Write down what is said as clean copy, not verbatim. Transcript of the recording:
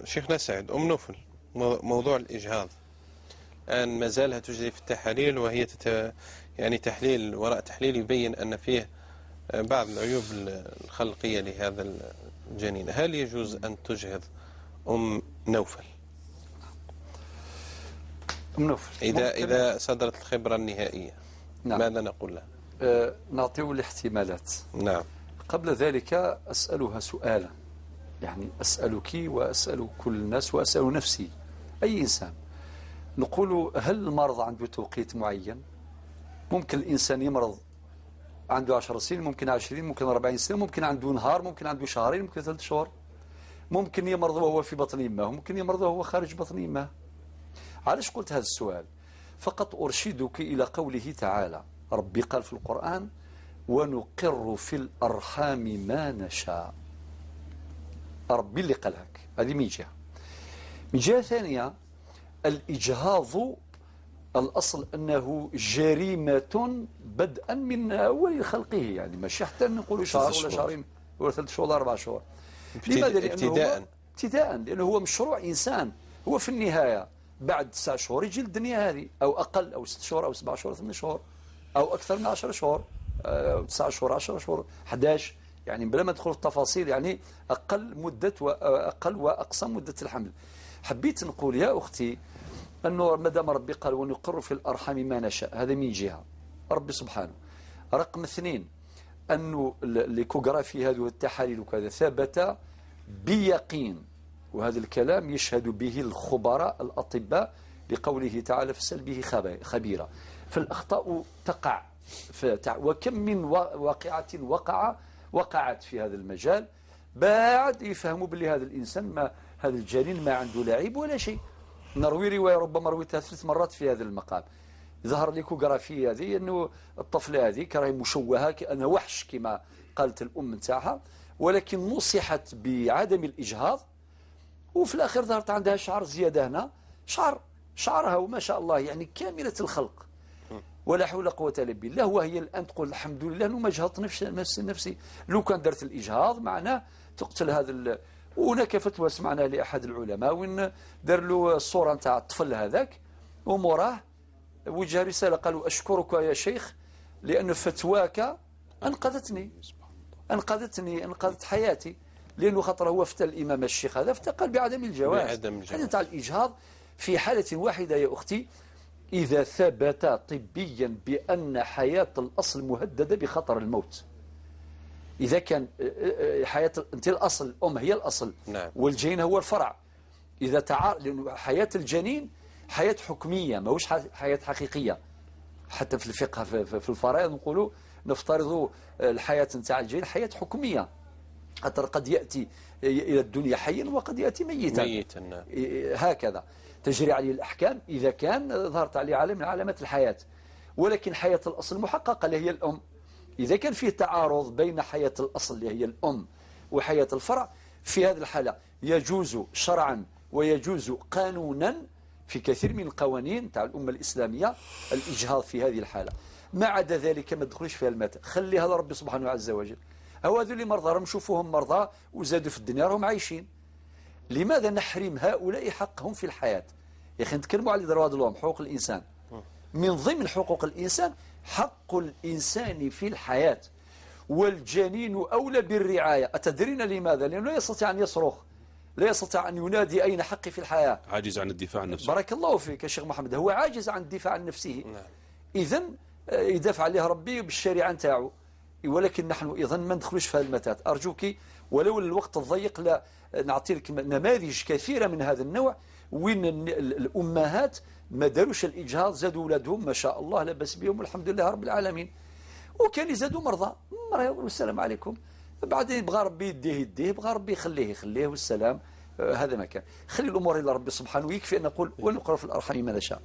شيخنا سعد، نوفل، موضوع الإجهاض الآن ما زالها تجري في التحاليل، وهي يعني تحليل وراء تحليل يبين أن فيه بعض العيوب الخلقية لهذا الجنين. هل يجوز أن تجهض نوفل؟ نوفل إذا صدرت الخبرة النهائية. نعم. ماذا نقول لها؟ نعطيه الاحتمالات. نعم. قبل ذلك أسألها سؤالا، يعني أسألك وأسأل كل الناس وأسأل نفسي، أي إنسان. نقول هل المرض عنده توقيت معين؟ ممكن الإنسان يمرض عنده 10 سنين، ممكن 20، ممكن 40 سنة، ممكن عنده نهار، ممكن عنده شهرين، ممكن 3 شهور. ممكن يمرض وهو في بطن أمه، ممكن يمرض وهو خارج بطن أمه. علاش قلت هذا السؤال؟ فقط أرشدك إلى قوله تعالى. ربي قال في القرآن: ونقر في الأرحام ما نشاء. ربي اللي قال هيك. هذه من جهة. من جهة ثانية، الإجهاض الأصل أنه جريمة بدءا من أول خلقه، يعني ماشي حتى نقول شهر ولا شهرين ولا 3 شهور ولا 4 شهور. لماذا؟ لأنه ابتداء لأنه هو مشروع إنسان. هو في النهاية بعد 9 شهور يجي الدنيا هذه، أو أقل، أو 6 شهور، أو 7 شهور، 8 شهور، أو أكثر من 10 شهور، 9 شهور، 10 شهور، 11، يعني بلا ما ندخل في التفاصيل، يعني أقل مدة وأقل وأقصى مدة الحمل. حبيت نقول يا أختي أنه مادام ربي قال ونقر في الأرحام ما نشاء، هذا من جهة ربي سبحانه. رقم 2، أنه الإيكوغرافي هذه والتحاليل وكذا ثبت بيقين، وهذا الكلام يشهد به الخبراء الأطباء لقوله تعالى: فاسأل به خبيرا. فالأخطاء تقع، وكم من واقعة وقعت في هذا المجال بعد يفهموا باللي هذا الإنسان، ما هذا الجنين ما عنده لا عيب ولا شيء. نروي رواية ربما رويتها 3 مرات في هذا المقام. ظهر ليكوغرافيا هذه أنه الطفلة هذه كراهي مشوهة كأنها وحش كما قالت الأم نتاعها، ولكن نصحت بعدم الإجهاض، وفي الأخير ظهرت عندها شعر زيادة هنا، شعرها وما شاء الله يعني كاملة الخلق، ولا حول ولا قوة إلا بالله. وهي الآن تقول الحمد لله أنه ما جهضت نفسي. لو كان درت الإجهاض معناه تقتل هذا وهناك فتوى سمعنا لأحد العلماء وين دار له الصورة نتاع الطفل هذاك وموراه وجه رسالة قالوا: أشكرك يا شيخ لأن فتواك أنقذت حياتي. لأنه خطر هو فتى الإمام الشيخ هذا قال بعدم الجواز. هذا نتاع الإجهاض في حالة واحدة يا أختي، إذا ثبت طبيا بأن حياة الأصل مهددة بخطر الموت. إذا كان حياة أنت الأصل، الأم هي الأصل. نعم. والجنين هو الفرع. إذا لأنه حياة الجنين حياة حكمية، ما هوش حياة حقيقية. حتى في الفقه في الفرائض نقولوا نفترض الحياة نتاع الجنين حياة حكمية. حتى قد يأتي إلى الدنيا حيا وقد يأتي ميتا. هكذا تجري عليه الأحكام إذا كان ظهرت عليه علامة من علامات الحياة. ولكن حياة الأصل محققة اللي هي الأم. إذا كان فيه تعارض بين حياة الأصل اللي هي الأم وحياة الفرع، في هذه الحالة يجوز شرعا ويجوز قانونا في كثير من القوانين تاع الأمة الإسلامية الإجهاض في هذه الحالة. ما عدا ذلك ما تدخلش فيها المتى، خلي هذا ربي سبحانه عز وجل. هو هذول اللي مرضى راهم نشوفوهم مرضى وزادوا في الدنيا راهم عايشين. لماذا نحرم هؤلاء حقهم في الحياة؟ يا أخي نتكلموا على درجات الأمم، حقوق الإنسان. من ضمن حقوق الإنسان حق الإنسان في الحياة، والجنين أولى بالرعاية. أتدرين لماذا؟ لأنه لا يستطيع أن يصرخ، لا يستطيع أن ينادي أين حقي في الحياة، عاجز عن الدفاع عن نفسه. بارك الله فيك يا شيخ محمد، هو عاجز عن الدفاع عن نفسه. إذن يدافع عليه ربي بالشريعة نتاعو. ولكن نحن إذن ما ندخلوش في هذا المتات. أرجوك ولو الوقت الضيق لا نعطي لك نماذج كثيرة من هذا النوع وين الأمهات ما داروش الإجهاض، زادوا أولادهم ما شاء الله لا بأس بهم والحمد لله رب العالمين. وكان يزادوا مرضى والسلام عليكم. بعدين بغى ربي يديه، بغى ربي يخليه والسلام. هذا ما كان. خلي الأمور إلى ربي سبحانه. ويكفي أن نقول ونقر في الأرحام ما نشاء.